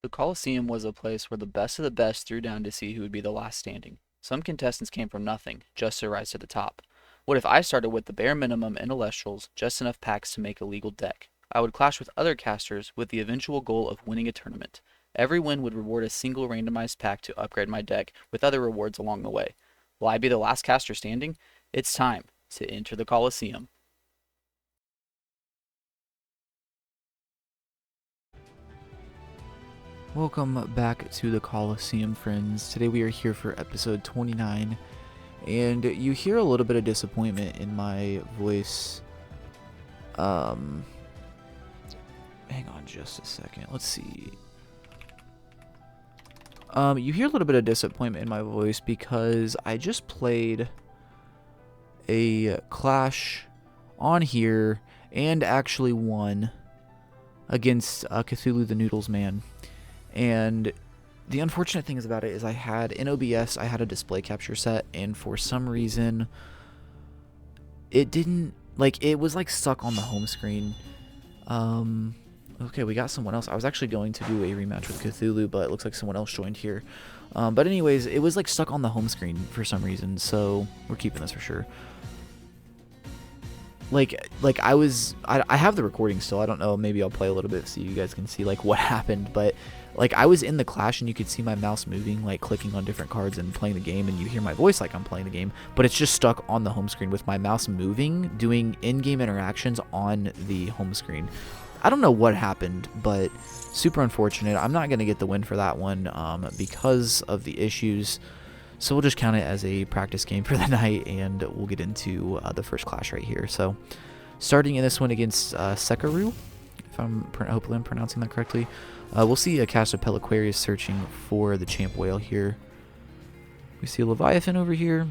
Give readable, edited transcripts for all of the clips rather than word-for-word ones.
The Coliseum was a place where the best of the best threw down to see who would be the last standing. Some contestants came from nothing, just to rise to the top. What if I started with the bare minimum in Elestrals, just enough packs to make a legal deck? I would clash with other casters with the eventual goal of winning a tournament. Every win would reward a single randomized pack to upgrade my deck, with other rewards along the way. Will I be the last caster standing? It's time to enter the Coliseum. Welcome back to the Coliseum, friends. Today we are here for episode 29, and you hear a little bit of disappointment in my voice. Hang on just a second. Let's see. You hear a little bit of disappointment in my voice because I just played a clash on here and actually won against Cthulhu the Noodles Man. And the unfortunate thing is about it is I had, in OBS, I had a display capture set, and for some reason, it didn't, it was, stuck on the home screen. Okay, we got someone else. I was actually going to do a rematch with Cthulhu, but it looks like someone else joined here. But anyways, it was, stuck on the home screen for some reason, so we're keeping this for sure. I have the recording still. I don't know, maybe I'll play a little bit so you guys can see, what happened, but I was in the clash and you could see my mouse moving, clicking on different cards and playing the game, and you hear my voice like I'm playing the game, but it's just stuck on the home screen with my mouse moving, doing in-game interactions on the home screen. I don't know what happened, but super unfortunate. I'm not going to get the win for that one because of the issues, so we'll just count it as a practice game for the night, and we'll get into the first clash right here. So starting in this one against Sekaru, if hopefully I'm pronouncing that correctly. We'll see a cast of Peliquarius searching for the Champ Whale here. We see a Leviathan over here,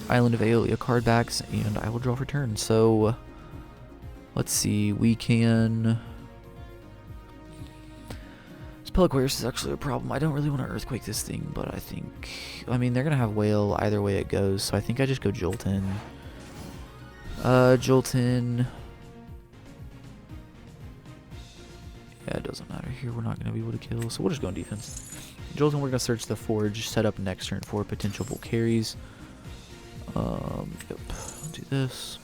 Island of Aeolia card backs, and I will draw for turn. So let's see, we can... This Peliquarius is actually a problem. I don't really want to Earthquake this thing, but I mean, they're going to have Whale either way it goes, so I think I just go Joltin. Joltin... Yeah, it doesn't matter here. We're not going to be able to kill, so we'll just go on defense. Joltin, we're going to search the Forge, set up next turn for potential Volcaries. Yep. Do this.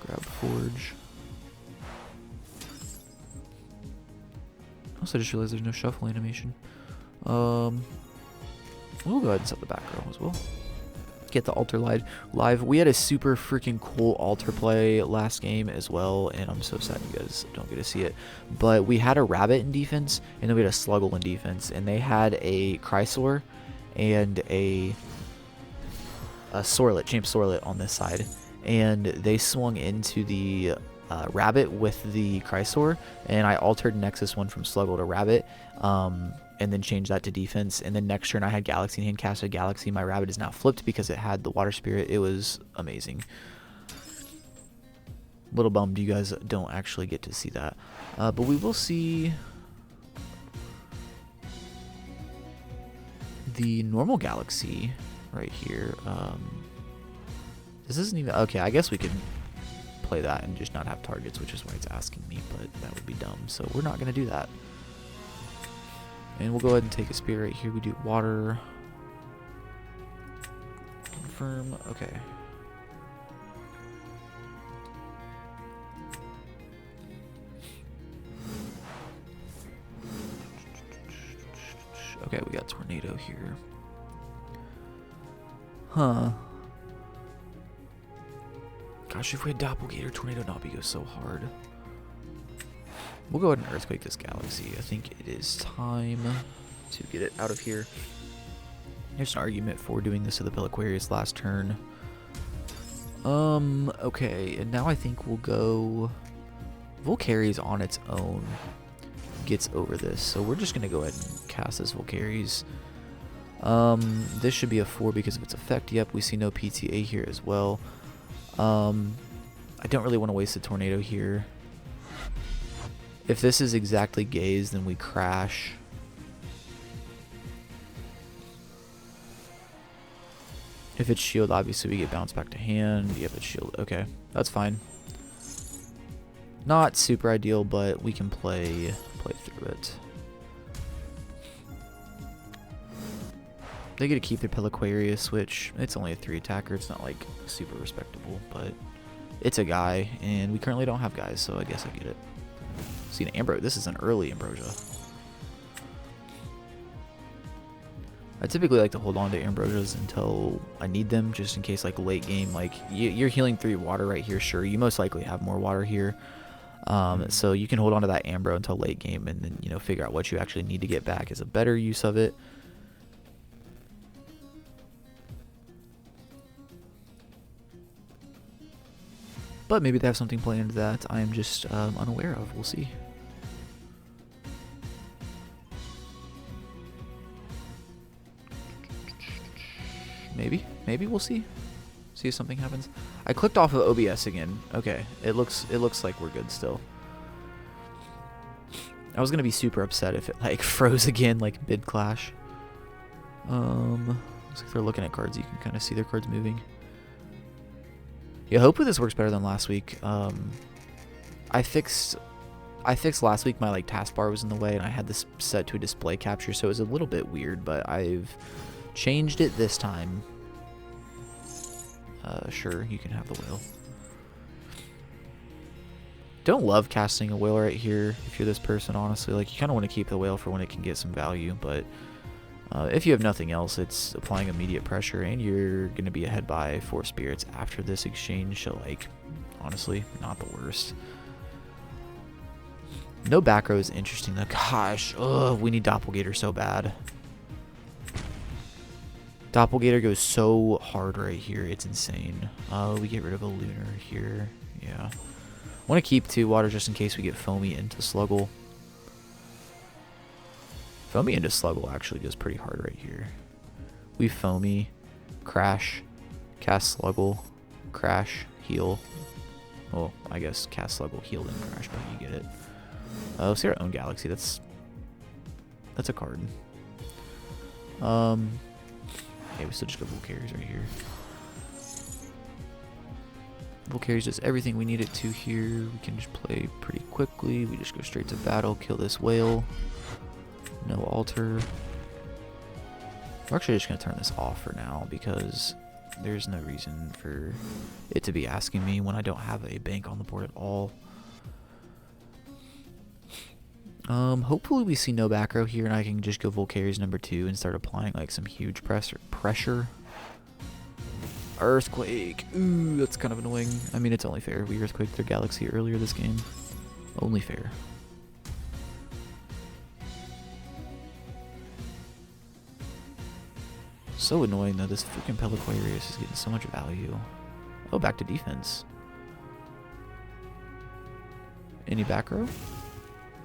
Grab Forge. Also, I just realized there's no shuffle animation. We'll go ahead and set the back row as well. Get the altar live. We had a super freaking cool altar play last game as well, and I'm so sad you guys don't get to see it. But we had a rabbit in defense, and then we had a sluggle in defense, and they had a Chrysor and a Sorlet, Champ Sorlet on this side, and they swung into the rabbit with the Chrysor, and I altered Nexus one from sluggle to rabbit, and then changed that to defense. And then next turn I had Galaxy in hand, casted Galaxy. My rabbit is now flipped because it had the Water Spirit. It was amazing. Little bummed you guys don't actually get to see that. But we will see the normal Galaxy right here. This isn't even... Okay, I guess we could play that and just not have targets, which is why it's asking me, but that would be dumb. So we're not going to do that. And we'll go ahead and take a spear right here. We do water. Confirm. Okay. Okay, we got Tornado here. Huh. Gosh, if we had Doppelganger, Tornado Nobby goes so hard. We'll go ahead and Earthquake this Galaxy. I think it is time to get it out of here. There's an argument for doing this to the Peliquarius last turn. Okay, and now I think we'll go... Volcaries on its own gets over this, so we're just going to go ahead and cast this Volcaries. This should be a 4 because of its effect. Yep, we see no PTA here as well. I don't really want to waste a Tornado here. If this is exactly Gaze, then we crash. If it's shield, obviously we get bounced back to hand. Yep, it's shield. Okay, that's fine. Not super ideal, but we can play through it. They get to keep their Peliquarius, which it's only a 3 attacker. It's not like super respectable, but it's a guy, and we currently don't have guys, so I guess I get it. See, an This is an early Ambrosia. I typically like to hold on to Ambrosias until I need them, just in case, like, late game, like, you're healing 3 water right here, sure. You most likely have more water here. So you can hold on to that Ambro until late game and then, you know, figure out what you actually need to get back is a better use of it. But maybe they have something planned that I am just unaware of. We'll see. Maybe we'll see. See if something happens. I clicked off of OBS again. Okay, it looks like we're good still. I was gonna be super upset if it like froze again, like mid clash. Looks like they're looking at cards. You can kind of see their cards moving. Yeah, hopefully this works better than last week. I fixed last week my like taskbar was in the way, and I had this set to a display capture, so it was a little bit weird. But I've changed it this time. Sure, you can have the whale. Don't love casting a whale right here if you're this person, honestly. Like, you kind of want to keep the whale for when it can get some value, but if you have nothing else, it's applying immediate pressure, and you're going to be ahead by 4 spirits after this exchange, so, like, honestly, not the worst. No back row is interesting, though. Gosh, ugh, we need Doppelgator so bad. Doppelgator goes so hard right here, it's insane. We get rid of a Lunar here, yeah. Want to keep 2 water just in case we get Foamy into Sluggle. Foamy into Sluggle actually goes pretty hard right here. We Foamy, Crash, cast Sluggle, Crash, heal. Well, I guess cast Sluggle, heal, then Crash, but you get it. Oh, see our own Galaxy. That's a card. Okay, we still just go Volcarius right here. Volcarius does everything we need it to here. We can just play pretty quickly. We just go straight to battle, kill this whale. No altar. We're actually just going to turn this off for now because there's no reason for it to be asking me when I don't have a bank on the board at all. Hopefully we see no back row here and I can just go Volcarius number 2 and start applying like some huge pressure. Earthquake. Ooh, that's kind of annoying. I mean, it's only fair. We Earthquaked their Galaxy earlier this game. Only fair. So annoying though, this freaking Peliquarius is getting so much value. Oh, back to defense. Any back row?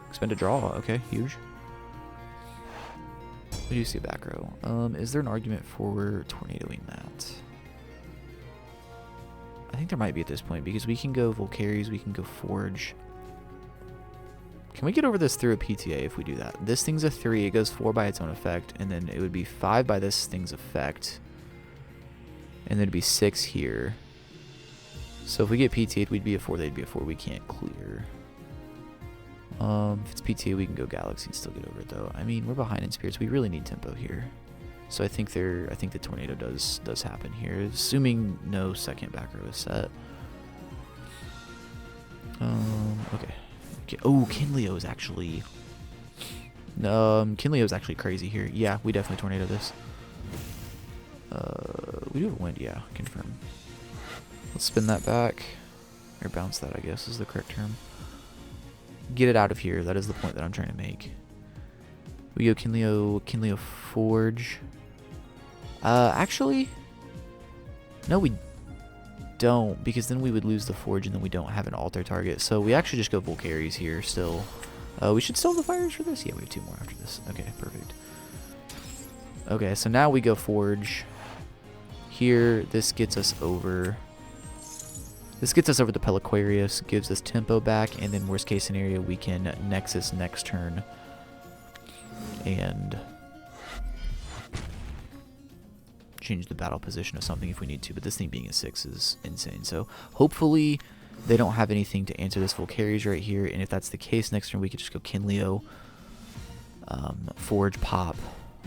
Expend a draw. Okay, huge. We do see a back row. Is there an argument for tornadoing that? I think there might be at this point because we can go Volcarius, we can go Forge. Can we get over this through a PTA if we do that? This thing's a 3, it goes 4 by its own effect, and then it would be 5 by this thing's effect. And then it'd be 6 here. So if we get PTA'd, we'd be a 4, they'd be a 4, we can't clear. If it's PTA, we can go Galaxy and still get over it though. I mean, we're behind in spirits, we really need tempo here. So I think the tornado does happen here, assuming no second back row is set. Okay. Oh, Kinleo is actually crazy here. Yeah, we definitely tornado this. We do have wind, yeah, confirm. Let's spin that back. Or bounce that, I guess is the correct term. Get it out of here. That is the point that I'm trying to make. We go Kinleo Forge. Actually, no, we don't, because then we would lose the Forge and then we don't have an altar target. So we actually just go Volcarius here still. We should still have the fires for this? Yeah, we have 2 more after this. Okay, perfect. Okay, so now we go Forge. Here, this gets us over. This gets us over the Peliquarius, gives us tempo back, and then worst case scenario, we can Nexus next turn. And change the battle position of something if we need to, but this thing being a 6 is insane. So hopefully they don't have anything to answer this Volcarius right here, and if that's the case, next turn we could just go Kinleo, Forge, pop,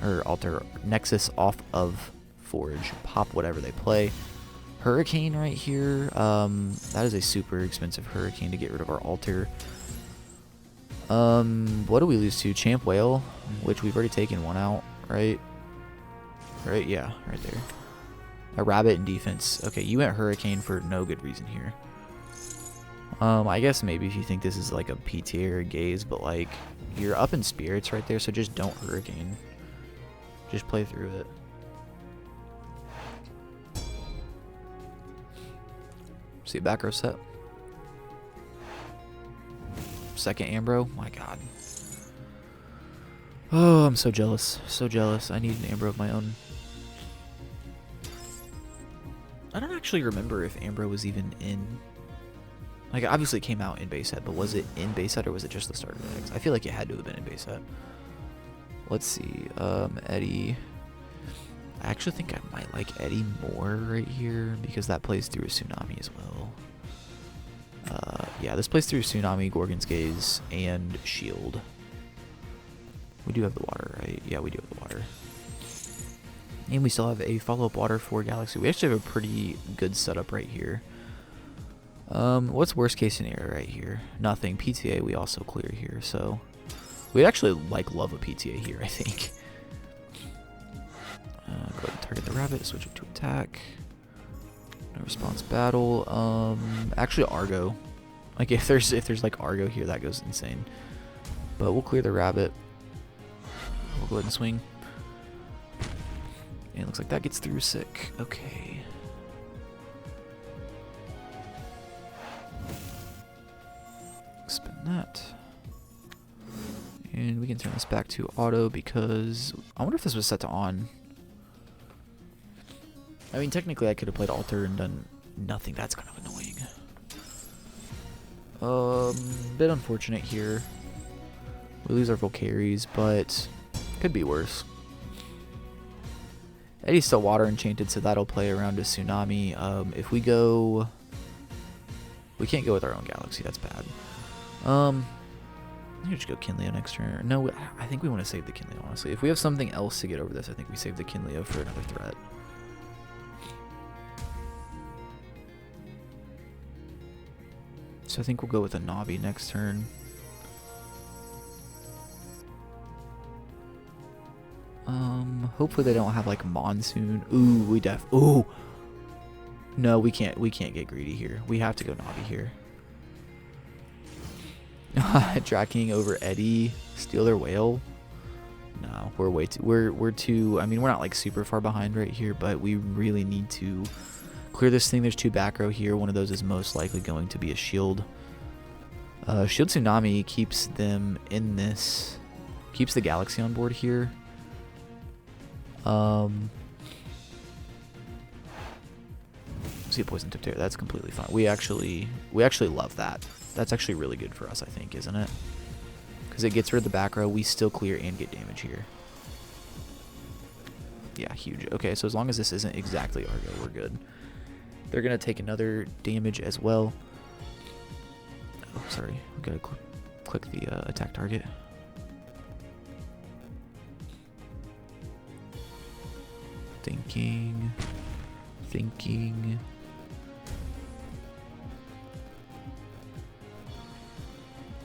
or alter Nexus off of Forge. Pop whatever they play. Hurricane right here. That is a super expensive Hurricane to get rid of our altar. What do we lose to? Champ Whale, which we've already taken one out, right? Right, yeah, right there. A Rabbit in defense. Okay, you went Hurricane for no good reason here. I guess maybe if you think this is like a PTA or a Gaze, but like, you're up in spirits right there, so just don't Hurricane. Just play through it. See a back row set. Second Ambro. My god. Oh, I'm so jealous. So jealous. I need an Ambro of my own. I don't actually remember if Ambro was even in... Like, it obviously came out in base set, but was it in base set or was it just the starter decks? I feel like it had to have been in base set. Let's see. Eddie... I actually think I might like Eddie more right here because that plays through a Tsunami as well. Yeah, this plays through Tsunami, Gorgon's Gaze, and Shield. We do have the water, right? Yeah, we do have the water. And we still have a follow-up water for Galaxy. We actually have a pretty good setup right here. What's worst case scenario right here? Nothing. PTA we also clear here, so... We'd actually love a PTA here, I think. Go ahead and target the rabbit, switch it to attack. No response battle. Actually Argo. Like if there's like Argo here, that goes insane. But we'll clear the rabbit. We'll go ahead and swing. And it looks like that gets through sick. Okay. Spin that. And we can turn this back to auto because I wonder if this was set to on. I mean, technically I could have played alter and done nothing. That's kind of annoying. Bit unfortunate here. We lose our Volcaries, but could be worse. Eddie's still water enchanted, so that'll play around to Tsunami. If we go... We can't go with our own Galaxy. That's bad. Maybe just go Kinleo next turn. No, I think we want to save the Kinleo, honestly. If we have something else to get over this, I think we save the Kinleo for another threat. So I think we'll go with a Navi next turn. Hopefully they don't have like Monsoon. Ooh, no, we can't get greedy here. We have to go Navi here. Drag King over Eddie, steal their whale. No, we're way too. We're too. I mean, we're not like super far behind right here, but we really need to clear this thing. There's two back row here. One of those is most likely going to be a shield. Shield Tsunami keeps them in this. Keeps the Galaxy on board here. See a poison tip there. That's completely fine. We actually love that. That's actually really good for us, I think, isn't it? Because it gets rid of the back row. We still clear and get damage here. Yeah, huge. Okay, so as long as this isn't exactly Argo, we're good. They're going to take another damage as well. Oh, sorry. We got to click the attack target. Thinking.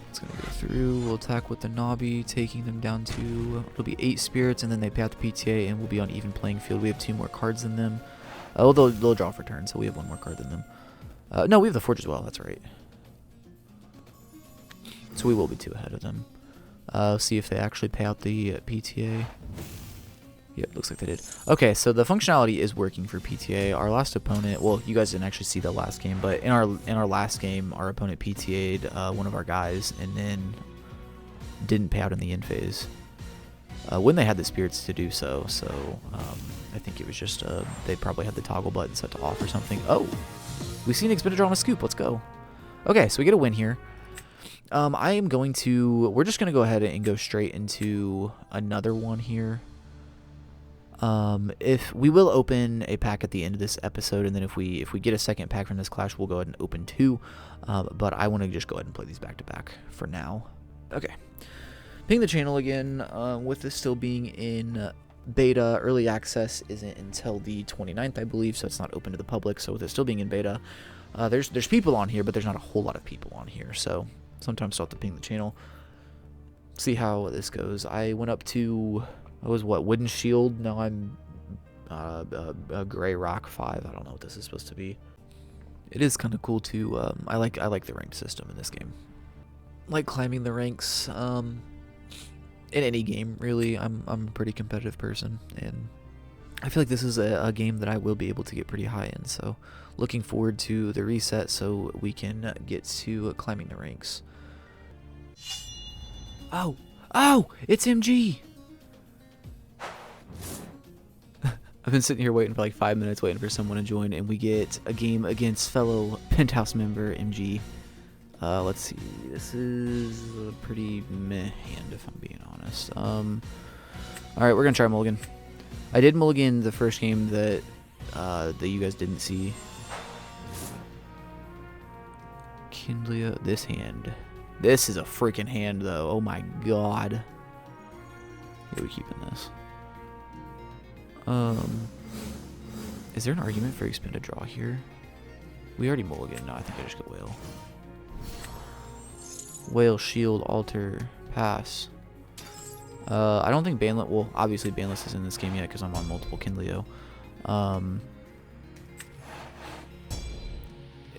It's going to go through. We'll attack with the Navi, taking them down to... It'll be 8 spirits, and then they pay out the PTA, and we'll be on even playing field. We have 2 more cards than them. Oh, they'll draw for turn, so we have 1 more card than them. No, we have the Forge as well. That's right. So we will be 2 ahead of them. See if they actually pay out the PTA. Yep, looks like they did. Okay, so the functionality is working for PTA. Our last opponent, well, you guys didn't actually see the last game, but in our last game, our opponent PTA'd one of our guys and then didn't pay out in the end phase when they had the spirits to do so. So I think it was just they probably had the toggle button set to off or something. Oh, we see an Expenditure on a scoop. Let's go. Okay, so we get a win here. we're just going to go ahead and go straight into another one here. If we will open a pack at the end of this episode, and then if we get a second pack from this clash, we'll go ahead and open 2. But I want to just go ahead and play these back to back for now. Okay. Ping the channel again, with this still being in beta early access isn't until the 29th, I believe, so it's not open to the public. So with it still being in beta, there's people on here, but there's not a whole lot of people on here. So sometimes I'll have to ping the channel, see how this goes. I went up to, I was what, wooden shield? No, I'm a gray rock 5. I don't know what this is supposed to be. It is kind of cool too. I like the ranked system in this game. Like climbing the ranks. In any game, really. I'm a pretty competitive person, and I feel like this is a game that I will be able to get pretty high in. So, looking forward to the reset so we can get to climbing the ranks. Oh, it's MG. I've been sitting here waiting for like 5 minutes, waiting for someone to join, and we get a game against fellow Pent House member MG. Let's see. This is a pretty meh hand, if I'm being honest. Alright, we're gonna try mulligan. I did mulligan the first game that you guys didn't see. Kindlia, this hand. This is a freaking hand, though. Oh my god. Yeah, we keeping this. Is there an argument for expend a draw here? We already mulligan. No, I think I just go whale. Whale, shield, altar, pass. I don't think Banlet, well, obviously Banless is in this game yet because I'm on multiple Kindleo.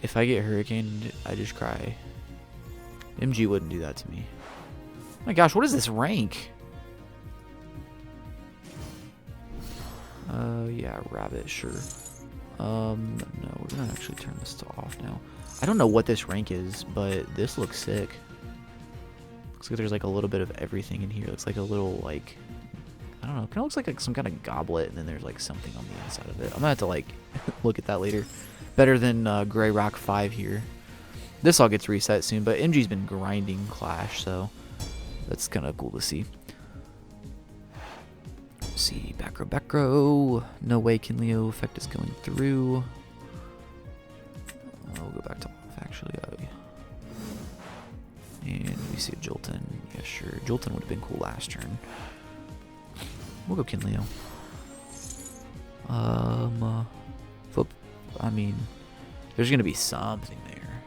If I get hurricaned, I just cry. MG wouldn't do that to me. Oh my gosh, what is this rank? Yeah, rabbit, sure. No, we're gonna actually turn this to off now. I don't know what this rank is, but this looks sick. Looks like there's like a little bit of everything in here. Looks like a little, like, I don't know, kind of looks like some kind of goblet, and then there's like something on the inside of it. I'm gonna have to like look at that later. Better than Gray Rock 5 here. This all gets reset soon, but MG's been grinding Clash, so that's kind of cool to see. Let's see, back row. No way Kinleo effect is going through. We'll go back to off, actually. And we see a Jolton. Yeah, sure. Jolton would have been cool last turn. We'll go Kinleo. Flip. I mean, there's going to be something there.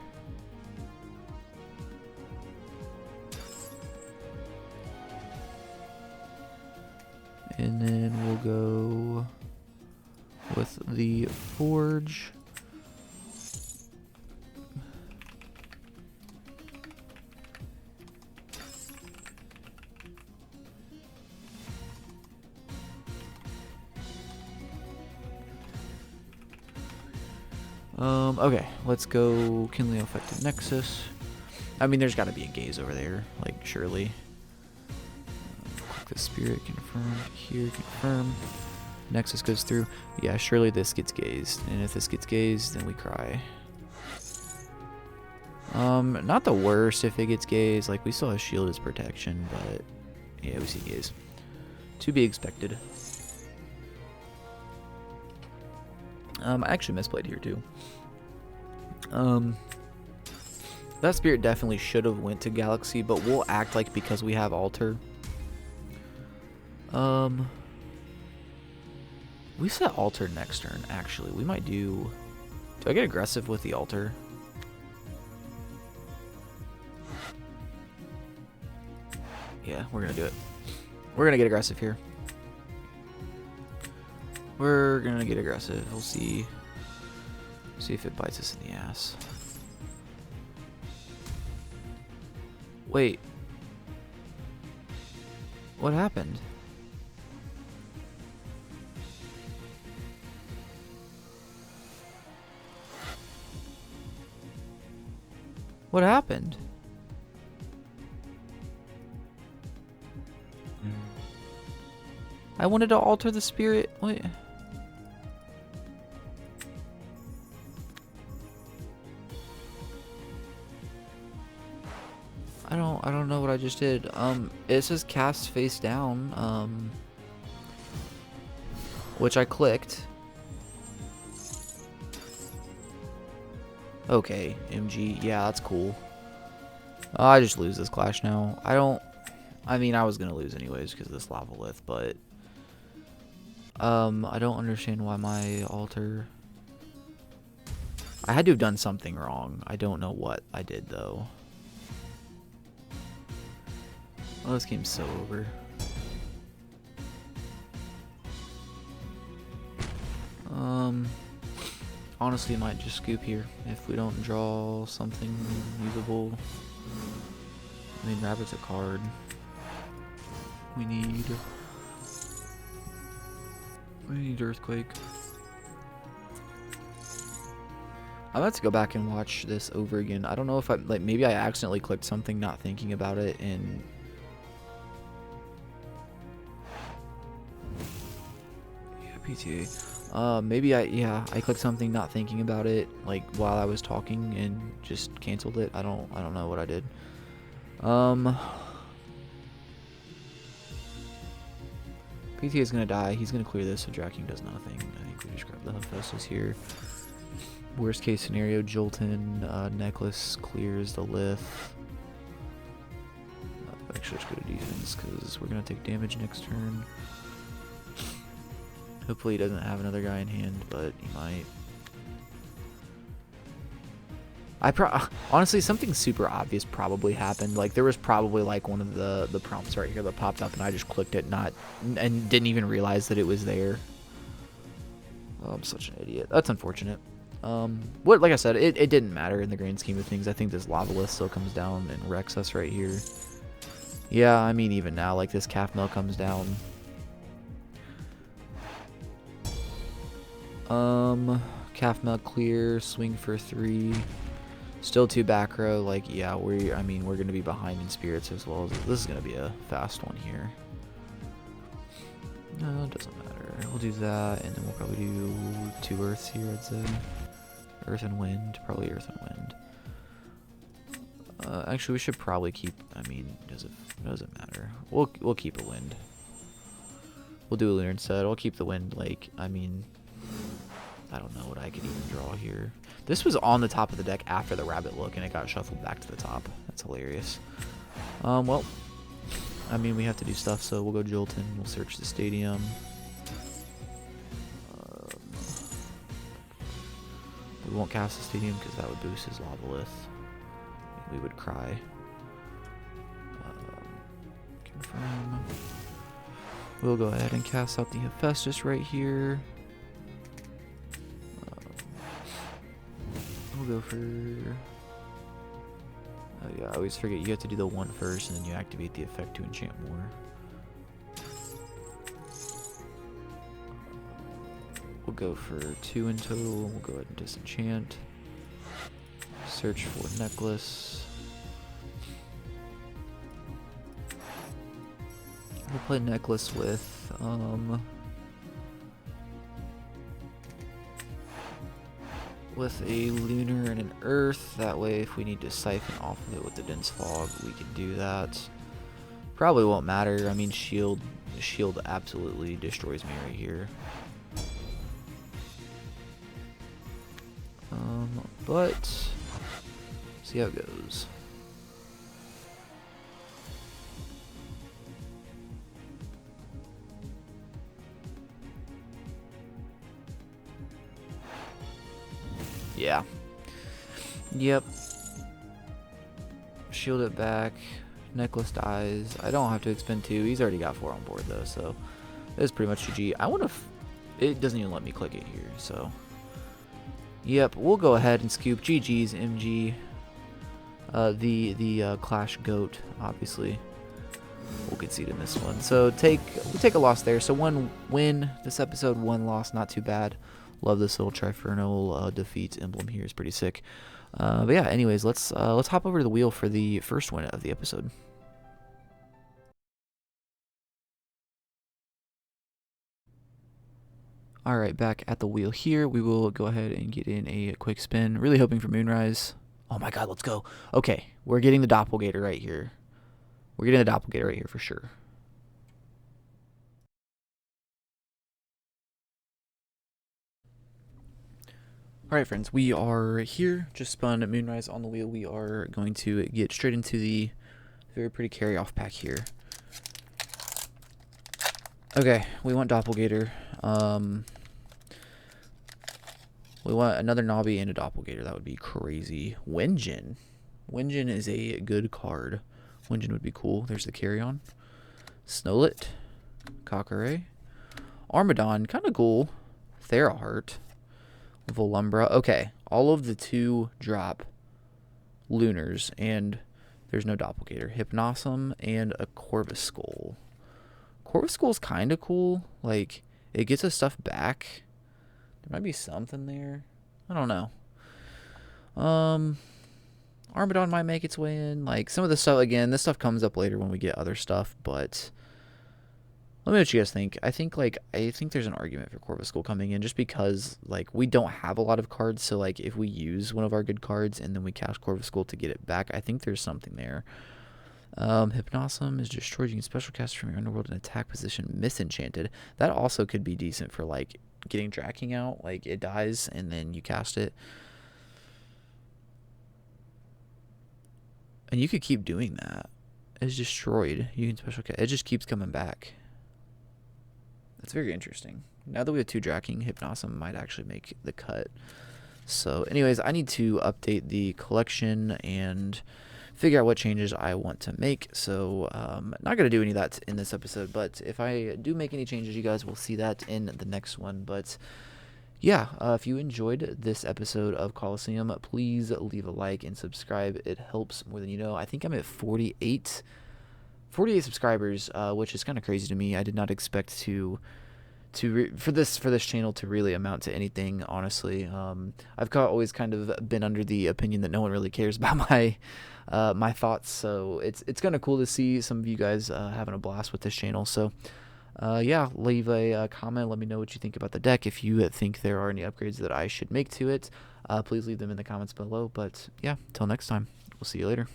And then we'll go with the Forge. Okay, let's go Kinleo affected Nexus. I mean, there's got to be a gaze over there, like, surely. Click the spirit, confirm, here, confirm. Nexus goes through. Yeah, surely this gets gazed. And if this gets gazed, then we cry. Not the worst if it gets gazed. Like, we still have shield as protection, but yeah, we see gaze. To be expected. I actually misplayed here too. That spirit definitely should have went to Galaxy, but we'll act like because we have Altar. We set Altar next turn, actually. We might do... Do I get aggressive with the Altar? Yeah, we're gonna do it. We're gonna get aggressive here. We're gonna get aggressive. We'll see if it bites us in the ass. Wait. What happened? What happened? I wanted to alter the spirit. Wait. I don't know what I just did. It says cast face down, which I clicked. Okay, MG. Yeah, that's cool. I just lose this clash now. I mean, I was gonna lose anyways because of this lava lith, but I don't understand why my altar... I had to have done something wrong. I don't know what I did, though. Oh, this game's so over. Honestly, might just scoop here if we don't draw something usable. I mean, rabbit's a card. We need earthquake. I'm about to go back and watch this over again. I don't know if maybe I accidentally clicked something not thinking about it, and yeah, PTA. Maybe I clicked something not thinking about it like while I was talking and just canceled it. I don't know what I did. PTA is gonna die. He's gonna clear this, so Draking does nothing. I think we just grab the Hephaestus here. Worst case scenario, Jolton necklace clears the Lith. Actually, let's go to defense because we're gonna take damage next turn. Hopefully, he doesn't have another guy in hand, but he might. Honestly, something super obvious probably happened. Like there was probably like one of the prompts right here that popped up, and I just clicked it, and didn't even realize that it was there. Oh, I'm such an idiot. That's unfortunate. Like I said, it didn't matter in the grand scheme of things. I think this lava list still comes down and wrecks us right here. Yeah, I mean even now, like this calf mill comes down. Calf mill clear, swing for 3. Still 2 back row. Like yeah, we're gonna be behind in spirits as well. This is gonna be a fast one here. No, it doesn't matter. We'll do that, and then we'll probably do 2 earths here, I'd say. Earth and wind, probably earth and wind. Actually, we should probably keep. I mean, doesn't matter. We'll keep a wind. We'll do a lunar instead. I'll keep the wind. Like I mean, I don't know what I could even draw here. This was on the top of the deck after the rabbit look, and it got shuffled back to the top. That's hilarious. Well, I mean, we have to do stuff, so we'll go Jolton. We'll search the stadium. We won't cast the stadium because that would boost his lava lith. We would cry. Confirm. We'll go ahead and cast out the Hephaestus right here. We'll go for... Oh yeah, I always forget you have to do the 1 first, and then you activate the effect to enchant more. We'll go for 2 in total. We'll go ahead and disenchant. Search for necklace. We'll play necklace with a lunar and an earth. That way, if we need to siphon off of it with the dense fog, we can do that. Probably won't matter. I mean, shield absolutely destroys me right here. But see how it goes. Yeah. Yep. Shield it back. Necklace dies. I don't have to expend 2. He's already got 4 on board though, so it's pretty much GG. I want to. It doesn't even let me click it here, so. Yep, we'll go ahead and scoop GG's MG. The Clash Goat, obviously. We'll concede in this one. So we'll take a loss there. So 1 win this episode, 1 loss, not too bad. Love this little Trifernal defeat emblem here. It's pretty sick. But yeah, anyways, let's hop over to the wheel for the first win of the episode. Alright, back at the wheel here. We will go ahead and get in a quick spin. Really hoping for Moonrise. Oh my god, let's go. Okay, we're getting the Doppelganger right here. We're getting the Doppelganger right here for sure. Alright friends, we are here. Just spun Moonrise on the wheel. We are going to get straight into the very pretty carry-off pack here. Okay, we want Doppelganger. We want another Nobby and a Doppelganger. That would be crazy. Wenjin. Wenjin is a good card. Wenjin would be cool. There's the carry-on. Snowlet. Kakare. Armadon. Kind of cool. Theraheart. Volumbra. Okay, all of the 2-drop Lunars, and there's no Doppelganger. Hypnosum and a Corvuscull. Corvuscull's kind of cool. Like, it gets us stuff back. There might be something there. I don't know. Armadon might make its way in. Like, some of the stuff, again, this stuff comes up later when we get other stuff, but let me know what you guys think. I think there's an argument for Corvuscull coming in just because, like, we don't have a lot of cards, so, like, if we use one of our good cards and then we cast Corvuscull to get it back, I think there's something there. Hypnosum is destroyed. You can special cast from your underworld in attack position. Misenchanted. That also could be decent for, like, getting Dracking out. Like, it dies and then you cast it. And you could keep doing that. It's destroyed. You can special cast. It just keeps coming back. That's very interesting. Now that we have 2 Dracking, Hypnosum might actually make the cut. So, anyways, I need to update the collection and figure out what changes I want to make. So, not going to do any of that in this episode, but if I do make any changes, you guys will see that in the next one. But yeah, if you enjoyed this episode of Coliseum, please leave a like and subscribe. It helps more than you know. I think I'm at 48 subscribers, which is kind of crazy to me. I did not expect for this channel to really amount to anything, honestly. I've always kind of been under the opinion that no one really cares about my thoughts, so it's kind of cool to see some of you guys having a blast with this channel. So yeah, leave a comment. Let me know what you think about the deck. If you think there are any upgrades that I should make to it, please leave them in the comments below. But yeah, till next time, we'll see you later.